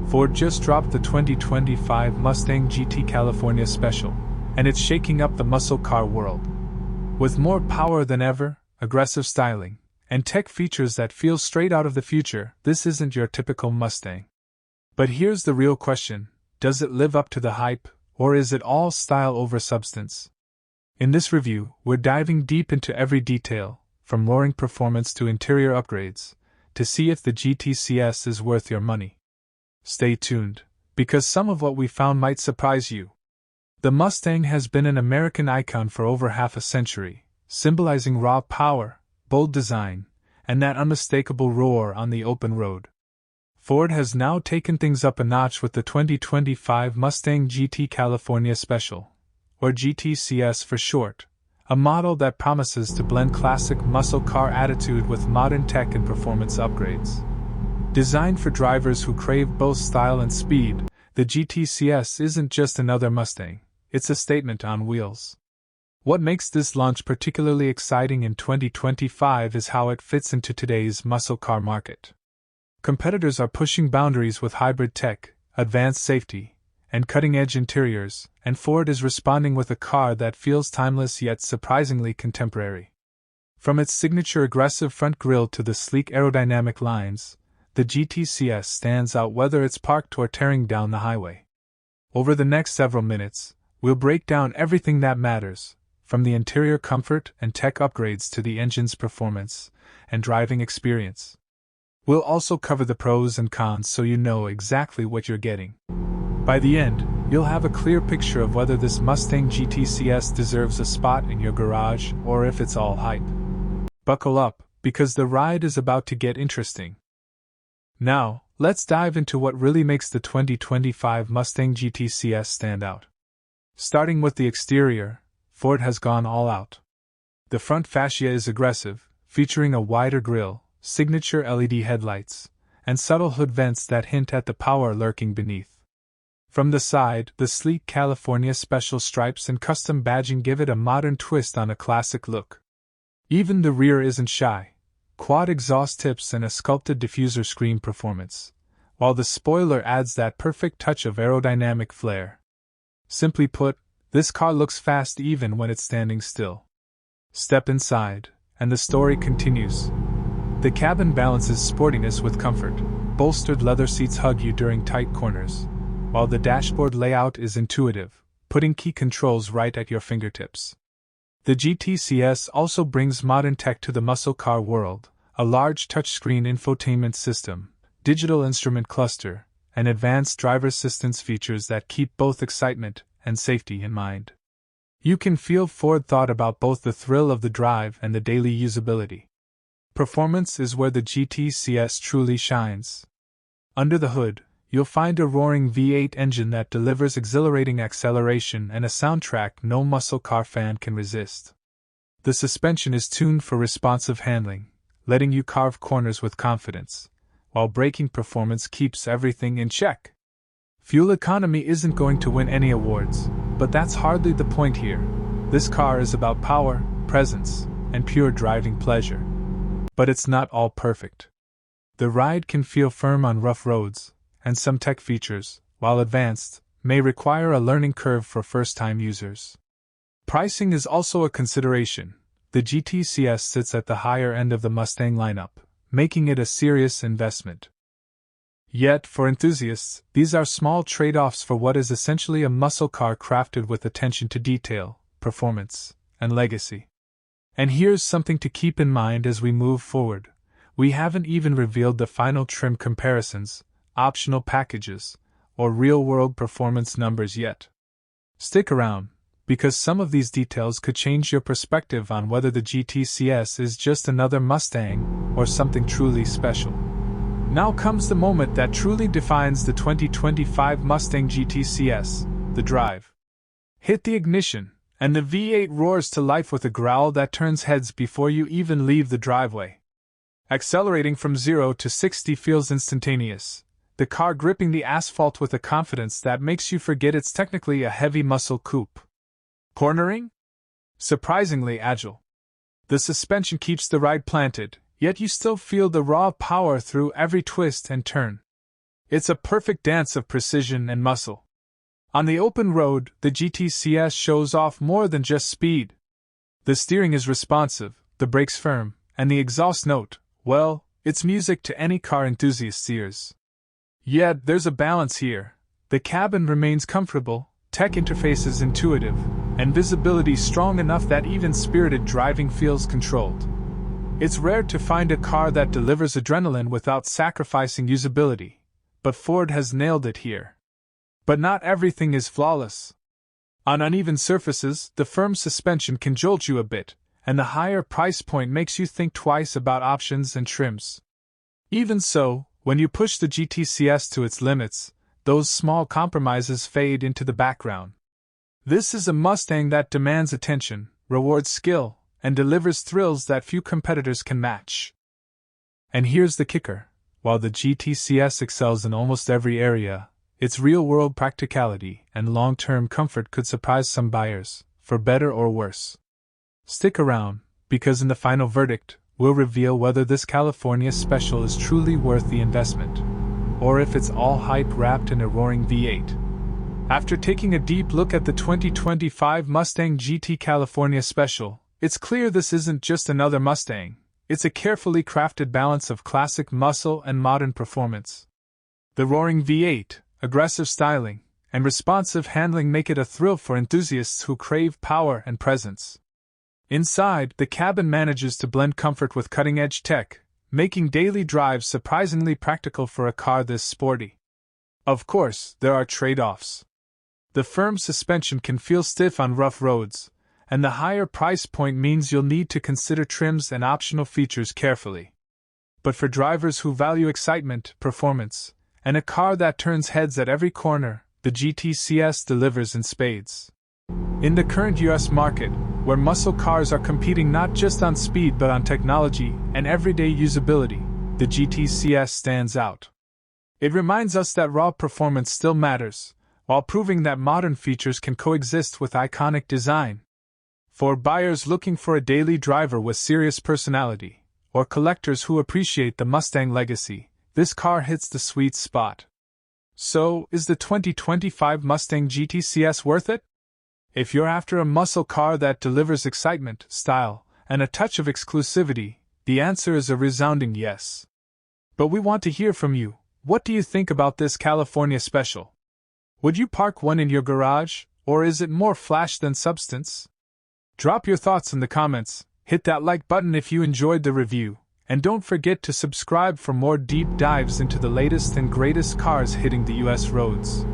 Ford just dropped the 2025 Mustang GT California Special, and it's shaking up the muscle car world. With more power than ever, aggressive styling, and tech features that feel straight out of the future, this isn't your typical Mustang. But here's the real question: does it live up to the hype, or is it all style over substance? In this review, we're diving deep into every detail, from luring performance to interior upgrades, to see if the GTCS is worth your money. Stay tuned, because some of what we found might surprise you. The Mustang has been an American icon for over half a century, symbolizing raw power, bold design, and that unmistakable roar on the open road. Ford has now taken things up a notch with the 2025 Mustang GT California Special, or GTCS for short, a model that promises to blend classic muscle car attitude with modern tech and performance upgrades. Designed for drivers who crave both style and speed, the GTCS isn't just another Mustang, it's a statement on wheels. What makes this launch particularly exciting in 2025 is how it fits into today's muscle car market. Competitors are pushing boundaries with hybrid tech, advanced safety, and cutting-edge interiors, and Ford is responding with a car that feels timeless yet surprisingly contemporary. From its signature aggressive front grille to the sleek aerodynamic lines, the GTCS stands out whether it's parked or tearing down the highway. Over the next several minutes, we'll break down everything that matters, from the interior comfort and tech upgrades to the engine's performance and driving experience. We'll also cover the pros and cons so you know exactly what you're getting. By the end, you'll have a clear picture of whether this Mustang GTCS deserves a spot in your garage or if it's all hype. Buckle up, because the ride is about to get interesting. Now, let's dive into what really makes the 2025 Mustang GTCS stand out. Starting with the exterior, Ford has gone all out. The front fascia is aggressive, featuring a wider grille, signature LED headlights, and subtle hood vents that hint at the power lurking beneath. From the side, the sleek California Special stripes and custom badging give it a modern twist on a classic look. Even the rear isn't shy. Quad exhaust tips and a sculpted diffuser screen performance, while the spoiler adds that perfect touch of aerodynamic flair. Simply put, this car looks fast even when it's standing still. Step inside, and the story continues. The cabin balances sportiness with comfort. Bolstered leather seats hug you during tight corners, while the dashboard layout is intuitive, putting key controls right at your fingertips. The GTCS also brings modern tech to the muscle car world: a large touchscreen infotainment system, digital instrument cluster, and advanced driver assistance features that keep both excitement and safety in mind. You can feel Ford thought about both the thrill of the drive and the daily usability. Performance is where the GTCS truly shines. Under the hood, you'll find a roaring V8 engine that delivers exhilarating acceleration and a soundtrack no muscle car fan can resist. The suspension is tuned for responsive handling, letting you carve corners with confidence, while braking performance keeps everything in check. Fuel economy isn't going to win any awards, but that's hardly the point here. This car is about power, presence, and pure driving pleasure. But it's not all perfect. The ride can feel firm on rough roads, and some tech features, while advanced, may require a learning curve for first-time users. Pricing is also a consideration. The GTCS sits at the higher end of the Mustang lineup, making it a serious investment. Yet, for enthusiasts, these are small trade-offs for what is essentially a muscle car crafted with attention to detail, performance, and legacy. And here's something to keep in mind as we move forward. We haven't even revealed the final trim comparisons, optional packages, or real-world performance numbers yet. Stick around, because some of these details could change your perspective on whether the GTCS is just another Mustang or something truly special. Now comes the moment that truly defines the 2025 Mustang GTCS, the drive. Hit the ignition, and the V8 roars to life with a growl that turns heads before you even leave the driveway. Accelerating from 0 to 60 feels instantaneous, the car gripping the asphalt with a confidence that makes you forget it's technically a heavy muscle coupe. Cornering? Surprisingly agile. The suspension keeps the ride planted, yet you still feel the raw power through every twist and turn. It's a perfect dance of precision and muscle. On the open road, the GT shows off more than just speed. The steering is responsive, the brakes firm, and the exhaust note, well, it's music to any car enthusiast's ears. Yet, there's a balance here. The cabin remains comfortable, tech interface is intuitive, and visibility strong enough that even spirited driving feels controlled. It's rare to find a car that delivers adrenaline without sacrificing usability, but Ford has nailed it here. But not everything is flawless. On uneven surfaces, the firm suspension can jolt you a bit, and the higher price point makes you think twice about options and trims. Even so, when you push the GT to its limits, those small compromises fade into the background. This is a Mustang that demands attention, rewards skill, and delivers thrills that few competitors can match. And here's the kicker. While the GT excels in almost every area, its real-world practicality and long-term comfort could surprise some buyers, for better or worse. Stick around, because in the final verdict, we'll reveal whether this California Special is truly worth the investment, or if it's all hype wrapped in a roaring V8. After taking a deep look at the 2025 Mustang GT California Special, it's clear this isn't just another Mustang, it's a carefully crafted balance of classic muscle and modern performance. The roaring V8, aggressive styling, and responsive handling make it a thrill for enthusiasts who crave power and presence. Inside, the cabin manages to blend comfort with cutting-edge tech, making daily drives surprisingly practical for a car this sporty. Of course, there are trade-offs. The firm suspension can feel stiff on rough roads, and the higher price point means you'll need to consider trims and optional features carefully. But for drivers who value excitement, performance, and a car that turns heads at every corner, the GT delivers in spades. In the current US market, where muscle cars are competing not just on speed but on technology and everyday usability, the GT stands out. It reminds us that raw performance still matters, while proving that modern features can coexist with iconic design. For buyers looking for a daily driver with serious personality, or collectors who appreciate the Mustang legacy, this car hits the sweet spot. So, is the 2025 Mustang GT worth it? If you're after a muscle car that delivers excitement, style, and a touch of exclusivity, the answer is a resounding yes. But we want to hear from you. What do you think about this California Special? Would you park one in your garage, or is it more flash than substance? Drop your thoughts in the comments, hit that like button if you enjoyed the review, and don't forget to subscribe for more deep dives into the latest and greatest cars hitting the US roads.